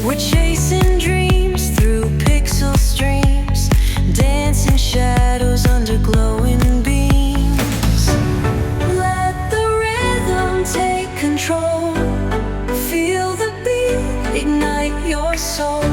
We're chasing dreams through pixel streams, dancing shadows under glowing beams. Let the rhythm take control. Feel the beat, ignite your soul.